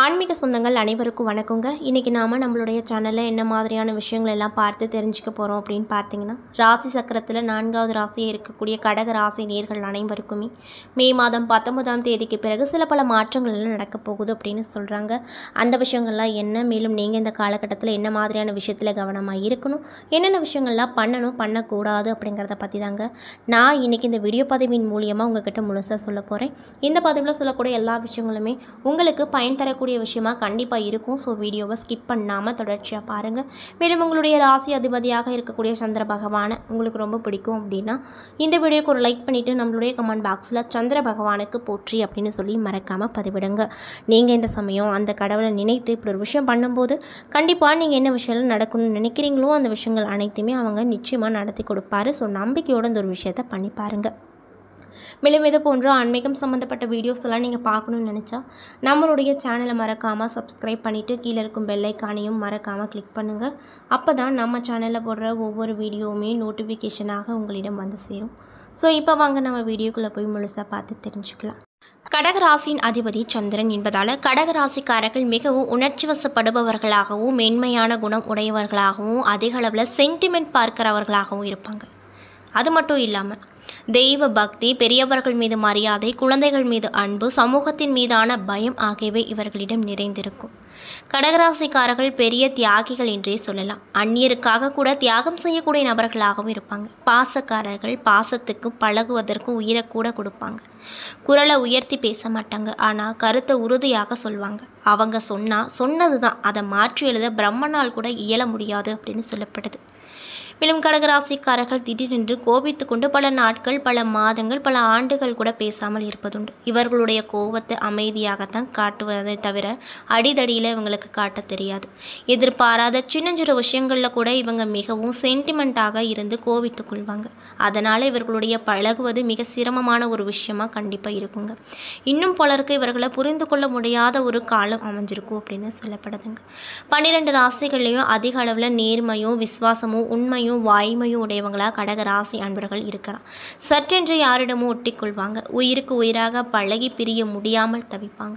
ஆன்மீக சொந்தங்கள் அனைவருக்கும் வணக்கங்க. இன்றைக்கி நாம் நம்மளுடைய சேனலில் என்ன மாதிரியான விஷயங்கள் எல்லாம் பார்த்து தெரிஞ்சுக்க போகிறோம் அப்படின்னு பார்த்தீங்கன்னா, ராசி சக்கரத்தில் 4வது ராசியாக இருக்கக்கூடிய கடக ராசி நேர்கள் அனைவருக்குமே மே மாதம் 19ஆம் தேதிக்கு பிறகு சில பல மாற்றங்கள் எல்லாம் நடக்க போகுது அப்படின்னு சொல்கிறாங்க. அந்த விஷயங்கள்லாம் என்ன, மேலும் நீங்கள் இந்த காலகட்டத்தில் என்ன மாதிரியான விஷயத்தில் கவனமாக இருக்கணும், என்னென்ன விஷயங்கள்லாம் பண்ணணும் பண்ணக்கூடாது அப்படிங்கிறத பற்றி தாங்க நான் இன்றைக்கி இந்த வீடியோ பதிவின் மூலியமாக உங்கள்கிட்ட முழுசாக சொல்ல போகிறேன். இந்த பதிவில் சொல்லக்கூடிய எல்லா விஷயங்களுமே உங்களுக்கு பயன் தரக்கூடிய விஷயமா கண்டிப்பாக இருக்கும். ஸோ வீடியோவை ஸ்கிப் பண்ணாமல் தொடர்ச்சியாக பாருங்கள். மேலும் உங்களுடைய ராசி அதிபதியாக இருக்கக்கூடிய சந்திர பகவானை உங்களுக்கு ரொம்ப பிடிக்கும் அப்படின்னா இந்த வீடியோக்கு ஒரு லைக் பண்ணிவிட்டு நம்மளுடைய கமெண்ட் பாக்ஸில் சந்திர பகவானுக்கு போற்றி அப்படின்னு சொல்லி மறக்காமல் பதிவிடுங்க. நீங்கள் இந்த சமயம் அந்த கடவுளை நினைத்து இப்படி ஒரு விஷயம் பண்ணும்போது கண்டிப்பாக நீங்கள் என்ன விஷயம் நடக்கணும்னு நினைக்கிறீங்களோ அந்த விஷயங்கள் அனைத்துமே அவங்க நிச்சயமாக நடத்தி கொடுப்பாரு. ஸோ நம்பிக்கையோடு இந்த ஒரு விஷயத்தை பண்ணி பாருங்கள். மேலும் இது போன்ற ஆன்மீகம் சம்மந்தப்பட்ட வீடியோஸ் எல்லாம் நீங்கள் பார்க்கணுன்னு நினச்சா நம்மளுடைய சேனலை மறக்காமல் சப்ஸ்கிரைப் பண்ணிவிட்டு கீழே இருக்கும் பெல் ஐக்கானையும் மறக்காமல் கிளிக் பண்ணுங்கள். அப்போ தான் நம்ம சேனலில் போடுற ஒவ்வொரு வீடியோவுமே நோட்டிஃபிகேஷனாக உங்களிடம் வந்து சேரும். ஸோ இப்போ வாங்க நம்ம வீடியோக்குள்ளே போய் முழுசாக பார்த்து தெரிஞ்சுக்கலாம். கடகராசியின் அதிபதி சந்திரன் என்பதால் கடகராசிக்காரர்கள் மிகவும் உணர்ச்சி வசப்படுபவர்களாகவும் மென்மையான குணம் உடையவர்களாகவும் அதிக அளவில் சென்டிமெண்ட் பார்க்கிறவர்களாகவும் இருப்பாங்க. அது மட்டும் இல்லாமல் தெய்வ பக்தி, பெரியவர்கள் மீது மரியாதை, குழந்தைகள் மீது அன்பு, சமூகத்தின் மீதான பயம் ஆகியவை இவர்களிடம் நிறைந்திருக்கும். கடகராசிக்காரர்கள் பெரிய தியாகிகள் என்றே சொல்லலாம். அந்நியருக்காக கூட தியாகம் செய்யக்கூடிய நபர்களாகவும் இருப்பாங்க. பாசக்காரர்கள், பாசத்துக்கு பழகுவதற்கு உயிரை கூட கொடுப்பாங்க. குரலை உயர்த்தி பேச மாட்டாங்க, ஆனால் கருத்தை உறுதியாக சொல்வாங்க. அவங்க சொன்னது தான், அதை மாற்றி எழுத பிரம்மனால் கூட இயல முடியாது அப்படின்னு சொல்லப்படுது. மேலும் கடகராசிக்காரர்கள் திடீரென்று கோபித்து கொண்டு பல நாட்கள், பல மாதங்கள், பல ஆண்டுகள் கூட பேசாமல் இருப்பதுண்டு. இவர்களுடைய கோபத்தை அமைதியாகத்தான் காட்டுவதை தவிர அடிதடியில் இவங்களுக்கு காட்ட தெரியாது. எதிர்பாராத சின்னஞ்சிறு விஷயங்களில் கூட இவங்க மிகவும் சென்டிமெண்ட்டாக இருந்து கோபித்து கொள்வாங்க. அதனால் இவர்களுடைய பழகுவது மிக சிரமமான ஒரு விஷயமாக கண்டிப்பாக இருக்குங்க. இன்னும் பலருக்கு இவர்களை புரிந்து கொள்ள முடியாத ஒரு காலம் அமைஞ்சிருக்கும் அப்படின்னு சொல்லப்படுதுங்க. 12 ராசிகள்லையும் அதிக அளவில் நேர்மையும் விசுவாசமும் உண்மையும் வாய்மையும் உடையவங்களா கடக ராசி அன்பர்கள் இருக்கிறான். சற்றென்று யாரிடமும் ஒட்டிக்கொள்வாங்க. உயிருக்கு உயிராக பழகி பிரிய முடியாமல் தவிப்பாங்க.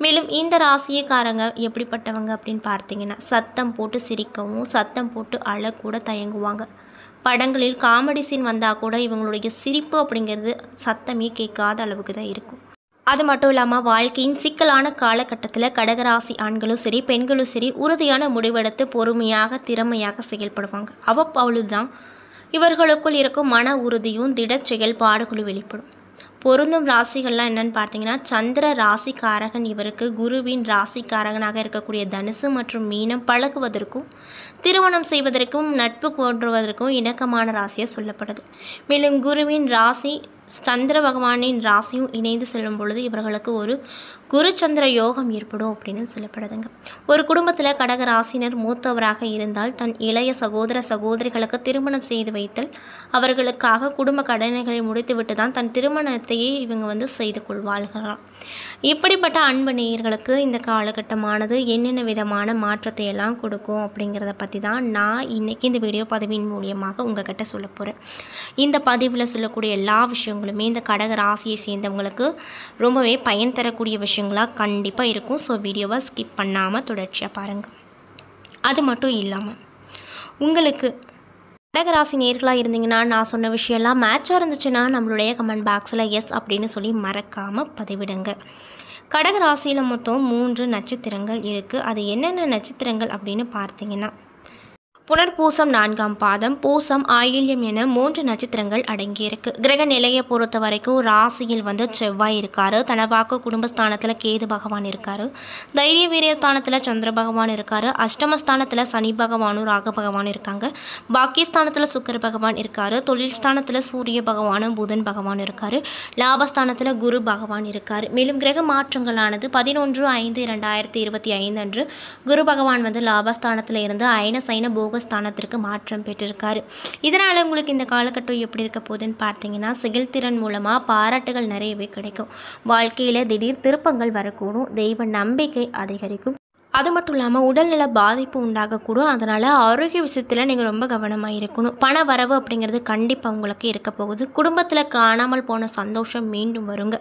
மேலும் இந்த ராசியக்காரங்க எப்படிப்பட்டவங்க அப்படின்னு பார்த்தீங்கன்னா, சத்தம் போட்டு சிரிக்கவும் சத்தம் போட்டு அழக்கூட தயங்குவாங்க. படங்களில் காமெடி சீன் வந்தால் கூட இவங்களுடைய சிரிப்பு அப்படிங்கிறது சத்தமே கேட்காத அளவுக்கு தான் இருக்கும். அது மட்டும் இல்லாமல் வாழ்க்கையின் சிக்கலான காலகட்டத்தில் கடகராசி ஆண்களும் சரி பெண்களும் சரி உறுதியான முடிவெடுத்து பொறுமையாக திறமையாக செயல்படுவாங்க. அவ்வப்பொழுதுதான் இவர்களுக்குள் இருக்கும் மன உறுதியும் திட செயல்பாடுகளும் வெளிப்படும். பொருந்தும் ராசிகள்லாம் என்னன்னு பார்த்தீங்கன்னா, சந்திர ராசிக்காரகன் இவருக்கு குருவின் ராசிக்காரகனாக இருக்கக்கூடிய தனுசு மற்றும் மீனம் பழகுவதற்கும் திருமணம் செய்வதற்கும் நட்பு போன்றுவதற்கும் இணக்கமான ராசியாக சொல்லப்படுது. மேலும் குருவின் ராசி சந்திர பகவானின் ராசியும் இணைந்து செல்லும் பொழுது இவர்களுக்கு ஒரு குரு சந்திர யோகம் ஏற்படும் அப்படின்னு சொல்லப்படுதுங்க. ஒரு குடும்பத்தில் கடக ராசினர் மூத்தவராக இருந்தால் தன் இளைய சகோதர சகோதரிகளுக்கு திருமணம் செய்து வைத்தல், அவர்களுக்காக குடும்ப கடனைகளை முடித்துவிட்டு தான் தன் திருமணத்தையே இவங்க செய்து கொள்வார்களாம். இப்படிப்பட்ட அன்பு நேயர்களுக்கு இந்த காலகட்டமானது என்னென்ன விதமான மாற்றத்தை எல்லாம் கொடுக்கும் அப்படிங்கிறத பற்றி தான் நான் இன்றைக்கி இந்த வீடியோ பதிவின் மூலியமாக உங்ககிட்ட சொல்ல போகிறேன். இந்த பதிவில் சொல்லக்கூடிய எல்லா விஷயங்களுமே இந்த கடக ராசியை சேர்ந்தவங்களுக்கு ரொம்பவே பயன் தரக்கூடிய விஷயங்களாக கண்டிப்பாக இருக்கும். ஸோ வீடியோவை ஸ்கிப் பண்ணாமல் தொடர்ச்சியாக பாருங்கள். அது மட்டும் இல்லாமல் உங்களுக்கு கடகராசி நேர்களாக இருந்தீங்கன்னா நான் சொன்ன விஷயம்லாம் மேட்சாக இருந்துச்சுன்னா நம்மளுடைய கமெண்ட் பாக்ஸில் எஸ் அப்படின்னு சொல்லி மறக்காமல் பதிவிடுங்க. கடகராசியில் மொத்தம் 3 நட்சத்திரங்கள் இருக்குது. அது என்னென்ன நட்சத்திரங்கள் அப்படின்னு பார்த்தீங்கன்னா, புனர்பூசம் 4ஆம் பாதம், பூசம், ஆயில்யம் என 3 நட்சத்திரங்கள் அடங்கியிருக்கு. கிரக நிலையை பொறுத்த வரைக்கும் ராசியில் செவ்வாய் இருக்கார். தனவாக்கு குடும்பஸ்தானத்தில் கேது பகவான் இருக்கார். தைரிய வீரிய ஸ்தானத்தில் சந்திர பகவான் இருக்கார். அஷ்டமஸ்தானத்தில் சனி பகவானும் ராக பகவான் இருக்காங்க. பாக்கியஸ்தானத்தில் சுக்கிர பகவான் இருக்கார். தொழில் ஸ்தானத்தில் சூரிய பகவானும் புதன் பகவான் இருக்கார். லாபஸ்தானத்தில் குரு பகவான் இருக்கார். மேலும் கிரக மாற்றங்களானது 11/5/2025 அன்று குரு பகவான் லாபஸ்தானத்தில் இருந்து அயன சைன போக ஸ்தானத்திற்கு மாற்றம் பெற்றிருக்காரு. இதனால் உங்களுக்கு இந்த காலகட்டம் எப்படி இருக்க போகுதுன்னு பார்த்தீங்கன்னா, செயல்திறன் மூலமாக பாராட்டுகள் நிறையவே கிடைக்கும். வாழ்க்கையில் திடீர் திருப்பங்கள் வரக்கூடும். தெய்வ நம்பிக்கை அதிகரிக்கும். அது மட்டும் இல்லாமல் உடல்நல பாதிப்பு உண்டாகக்கூடும். அதனால் ஆரோக்கிய விஷயத்தில் நீங்கள் ரொம்ப கவனமாக இருக்கணும். பண வரவு அப்படிங்கிறது கண்டிப்பாக உங்களுக்கு இருக்க போகுது. குடும்பத்தில் காணாமல் போன சந்தோஷம் மீண்டும் வருங்க.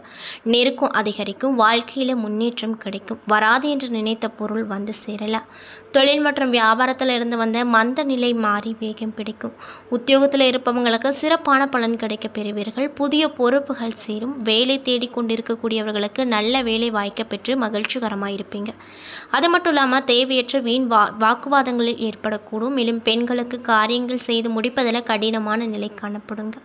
நெருக்கம் அதிகரிக்கும். வாழ்க்கையில் முன்னேற்றம் கிடைக்கும். வராது என்று நினைத்த பொருள் வந்து சேரலாம். தொழில் மற்றும் வியாபாரத்தில் இருந்து வந்த மந்த நிலை மாறி வேகம் பிடிக்கும். உத்தியோகத்தில் இருப்பவங்களுக்கு சிறப்பான பலன் கிடைக்க பெறுவீர்கள். புதிய பொறுப்புகள் சேரும். வேலை தேடி கொண்டிருக்கக்கூடியவர்களுக்கு நல்ல வேலை வாய்க்க பெற்று மகிழ்ச்சிகரமாக இருப்பீங்க. அது மட்டும் இல்லாமல் தேவையற்ற வீண் வாக்குவாதங்களில் ஏற்படக்கூடும். மேலும் பெண்களுக்கு காரியங்கள் செய்து முடிப்பதில் கடினமான நிலை காணப்படுங்க.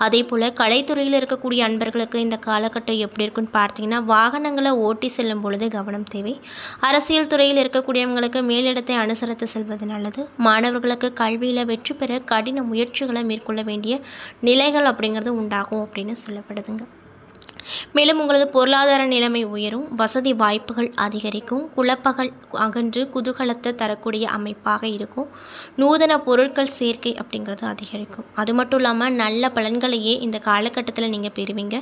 அதே போல் கலைத்துறையில் இருக்கக்கூடிய அன்பர்களுக்கு இந்த காலகட்டம் எப்படி இருக்குன்னு பார்த்தீங்கன்னா, வாகனங்களை ஓட்டி செல்லும் பொழுது கவனம் தேவை. அரசியல் துறையில் இருக்கக்கூடியவங்களுக்கு மேலிடத்தை அனுசரித்து செல்வது நல்லது. மாணவர்களுக்கு கல்வியில் வெற்றி பெற கடின முயற்சிகளை மேற்கொள்ள வேண்டிய நிலைகள் அப்படிங்கிறது உண்டாகும் அப்படின்னு சொல்லப்படுதுங்க. மேலும் உங்களது பொருளாதார நிலைமை உயரும். வசதி வாய்ப்புகள் அதிகரிக்கும். குழப்பங்கள் அகன்று குதூகலத்தை தரக்கூடிய அமைப்பாக இருக்கும். நூதன பொருட்கள் சேர்க்கை அப்படிங்கிறது அதிகரிக்கும். அது மட்டும் இல்லாமல் நல்ல பலன்களையே இந்த காலகட்டத்தில் நீங்கள் பெறுவீங்க.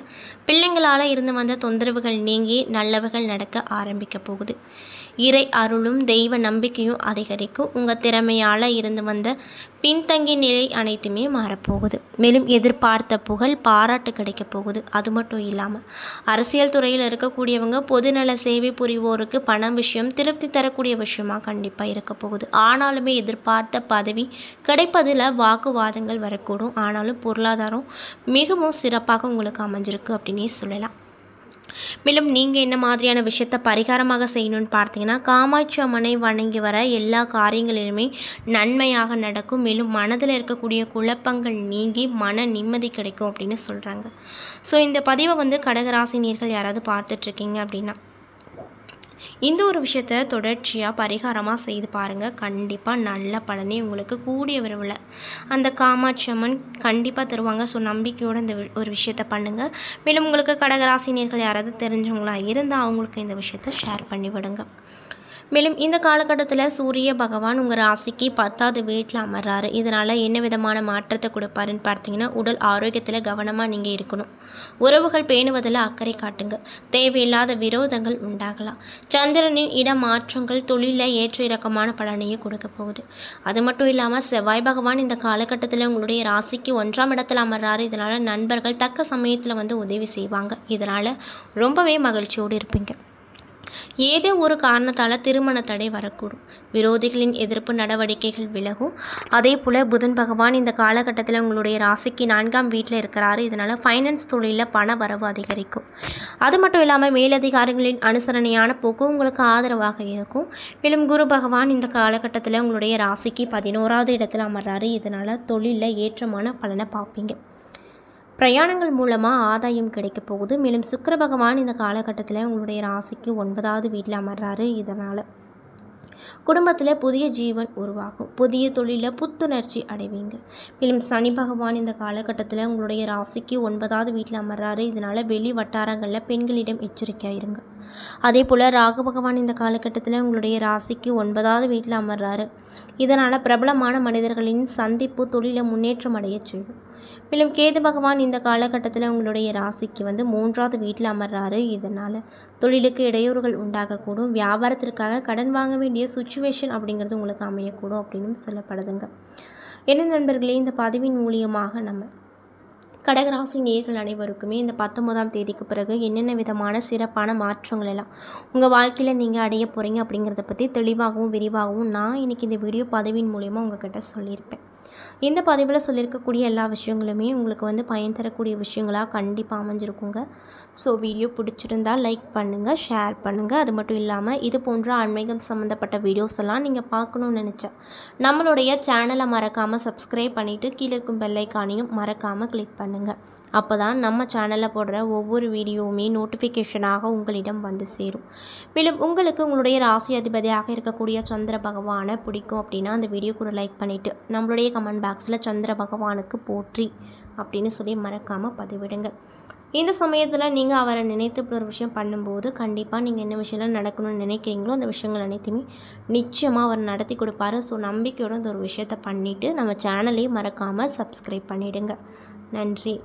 பிள்ளைங்களால் இருந்து வந்த தொந்தரவுகள் நீங்கி நல்லவைகள் நடக்க ஆரம்பிக்க போகுது. இறை அருளும் தெய்வ நம்பிக்கையும் அதிகரிக்கும். உங்கள் திறமையால் இருந்து வந்த பின்தங்கிய நிலை அனைத்துமே மாறப்போகுது. மேலும் எதிர்பார்த்த புகழ் பாராட்டு கிடைக்க போகுது. அது மட்டும் இல்லாமல் அரசியல் துறையில் இருக்கக்கூடியவங்க பொதுநல சேவை புரிவோருக்கு பணம் விஷயம் திருப்தி தரக்கூடிய விஷயமா கண்டிப்பாக இருக்க போகுது. ஆனாலுமே எதிர்பார்த்த பதவி கிடைப்பதில் வாக்குவாதங்கள் வரக்கூடும். ஆனாலும் பொருளாதாரம் மிகவும் சிறப்பாக உங்களுக்கு அமைஞ்சிருக்கு அப்படின்னே சொல்லலாம். மேலும் நீங்கள் என்ன மாதிரியான விஷயத்தை பரிகாரமாக செய்யணும்னு பார்த்தீங்கன்னா, காமாட்சி அம்மனை வணங்கி வர எல்லா காரியங்களிலுமே நன்மையாக நடக்கும். மேலும் மனதில் இருக்கக்கூடிய குழப்பங்கள் நீங்கி மன நிம்மதி கிடைக்கும் அப்படின்னு சொல்கிறாங்க. ஸோ இந்த பதிவை கடகராசினியர்கள் யாராவது பார்த்துட்ருக்கீங்க அப்படின்னா இந்த ஒரு விஷயத்தை தொடர்ச்சியாக பரிகாரமாக செய்து பாருங்கள். கண்டிப்பாக நல்ல பலனே உங்களுக்கு கூடிய விரைவில் அந்த காமாட்சி அம்மன் கண்டிப்பாக தருவாங்க. ஸோ நம்பிக்கையோடு இந்த ஒரு விஷயத்தை பண்ணுங்கள். மேலும் உங்களுக்கு கடகராசினியர்கள் யாராவது தெரிஞ்சவங்களா இருந்தால் அவங்களுக்கு இந்த விஷயத்தை ஷேர் பண்ணி விடுங்க. மேலும் இந்த காலகட்டத்தில் சூரிய பகவான் உங்கள் ராசிக்கு 10வது வீட்டில் அமர்றாரு. இதனால் என்ன விதமான மாற்றத்தை கொடுப்பாருன்னு பார்த்தீங்கன்னா, உடல் ஆரோக்கியத்தில் கவனமாக நீங்கள் இருக்கணும். உறவுகள் பேணுவதில் அக்கறை காட்டுங்க. தேவையில்லாத விரோதங்கள் உண்டாகலாம். சந்திரனின் இடமாற்றங்கள் தொழிலில் ஏற்ற இறக்கமான பலனையே கொடுக்க போகுது. அது மட்டும் இல்லாமல் செவ்வாய் பகவான் இந்த காலகட்டத்தில் உங்களுடைய ராசிக்கு 1ஆம் இடத்தில் அமர்றாரு. இதனால் நண்பர்கள் தக்க சமயத்தில் உதவி செய்வாங்க. இதனால் ரொம்பவே மகிழ்ச்சியோடு இருப்பீங்க. ஏதோ ஒரு காரணத்தால் திருமண தடை வரக்கூடும். விரோதிகளின் எதிர்ப்பு நடவடிக்கைகள் விலகும். அதே போல் புதன் பகவான் இந்த காலகட்டத்தில் உங்களுடைய ராசிக்கு 4ஆம் வீட்டில் இருக்கிறாரு. இதனால் ஃபைனான்ஸ் தொழிலில் பண வரவு அதிகரிக்கும். அது மட்டும் இல்லாமல் மேலதிகாரிகளின் அனுசரணையான போக்கு உங்களுக்கு ஆதரவாக இருக்கும். மேலும் குரு பகவான் இந்த காலகட்டத்தில் உங்களுடைய ராசிக்கு 11வது இடத்தில் அமர்றாரு. இதனால் தொழிலில் ஏற்றமான பலனை பார்ப்பீங்க. பிரயாணங்கள் மூலமாக ஆதாயம் கிடைக்க போகுது. மேலும் சுக்கிர பகவான் இந்த காலகட்டத்தில் உங்களுடைய ராசிக்கு 9வது வீட்டில் அமர்றாரு. இதனால் குடும்பத்தில் புதிய ஜீவன் உருவாகும். புதிய தொழிலில் புத்துணர்ச்சி அடைவீங்க. மேலும் சனி பகவான் இந்த காலகட்டத்தில் உங்களுடைய ராசிக்கு 9வது வீட்டில் அமர்றாரு. இதனால் வெளி வட்டாரங்களில் பெண்களிடம் எச்சரிக்கையாக இருங்க. அதே போல் ராகு பகவான் இந்த காலகட்டத்தில் உங்களுடைய ராசிக்கு 9வது வீட்டில் அமர்றாரு. இதனால் பிரபலமான மனிதர்களின் சந்திப்பு தொழிலை முன்னேற்றம் அடைய செய்யும். மேலும் கேது பகவான் இந்த காலகட்டத்தில் உங்களுடைய ராசிக்கு 3வது வீட்டில் அமர்றாரு. இதனால் தொழிலுக்கு இடையூறுகள் உண்டாகக்கூடும். வியாபாரத்திற்காக கடன் வாங்க வேண்டிய சுச்சுவேஷன் அப்படிங்கிறது உங்களுக்கு அமையக்கூடும் அப்படின்னு சொல்லப்படுதுங்க. என்ன நண்பர்களே, இந்த பதிவின் மூலியமாக நம்ம கடகராசி நேயர்கள் அனைவருக்குமே இந்த 19ஆம் தேதிக்கு பிறகு என்னென்ன விதமான சிறப்பான மாற்றங்கள் எல்லாம் உங்கள் வாழ்க்கையில் நீங்கள் அடைய போகிறீங்க அப்படிங்கிறத பற்றி தெளிவாகவும் விரிவாகவும் நான் இன்றைக்கி இந்த வீடியோ பதிவின் மூலிமா உங்கள்கிட்ட சொல்லியிருப்பேன். இந்த பதிவில் சொல்லியிருக்கக்கூடிய எல்லா விஷயங்களுமே உங்களுக்கு பயன் தரக்கூடிய விஷயங்களாக கண்டிப்பாக அமைஞ்சிருக்குங்க. ஸோ வீடியோ பிடிச்சிருந்தால் லைக் பண்ணுங்கள், ஷேர் பண்ணுங்கள். அது மட்டும் இல்லாமல் இது போன்ற ஆன்மீகம் சம்மந்தப்பட்ட வீடியோஸ் எல்லாம் நீங்கள் பார்க்கணுன்னு நினச்சா நம்மளுடைய சேனலை மறக்காமல் சப்ஸ்கிரைப் பண்ணிவிட்டு கீழே இருக்கும் பெல் ஐக்கானையும் மறக்காமல் கிளிக் பண்ணுங்கள். அப்போ தான் நம்ம சேனலில் போடுற ஒவ்வொரு வீடியோவுமே நோட்டிஃபிகேஷனாக உங்களிடம் வந்து சேரும். மேலும் உங்களுக்கு உங்களுடைய ராசி அதிபதியாக இருக்கக்கூடிய சந்திர பகவானை பிடிக்கும் அப்படின்னா அந்த வீடியோக்கு ஒரு லைக் பண்ணிவிட்டு நம்மளுடைய கமெண்ட் பாக்ஸில் சந்திர பகவானுக்கு போற்றி அப்படின்னு சொல்லி மறக்காமல் பதிவிடுங்க. இந்த சமயத்தில் நீங்கள் அவரை நினைத்து ஒரு விஷயம் பண்ணும்போது கண்டிப்பாக நீங்கள் என்ன விஷயம்லாம் நடக்கணும்னு நினைக்கிறீங்களோ அந்த விஷயங்கள் அனைத்துமே நிச்சயமாக அவர் நடத்தி கொடுப்பாரு. ஸோ நம்பிக்கையோடு இந்த ஒரு விஷயத்தை பண்ணிவிட்டு நம்ம சேனலையும் மறக்காமல் சப்ஸ்கிரைப் பண்ணிவிடுங்க. நன்றி.